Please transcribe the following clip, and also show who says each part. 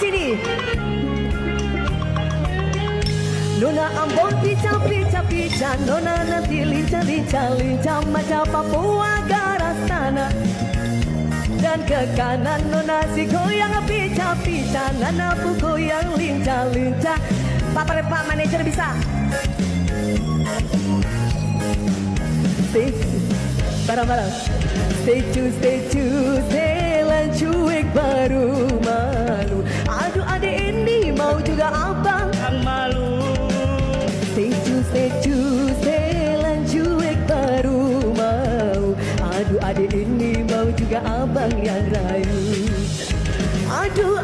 Speaker 1: sini. Nona Ambon pica pica pica, nona nanti lincah lincah lincah macam Papua Garastana. Dan ke kanan nona si goyang pica pica, nana pu goyang lincah lincah. Pak manajer bisa. Stay, barang-barang. Stay tune, Selan cuek baru malu. Aduh adik ini mau juga abang
Speaker 2: Yang malu.
Speaker 1: Stay tune, Selan cuek baru mau. Aduh adik ini mau juga abang yang rayu. Aduh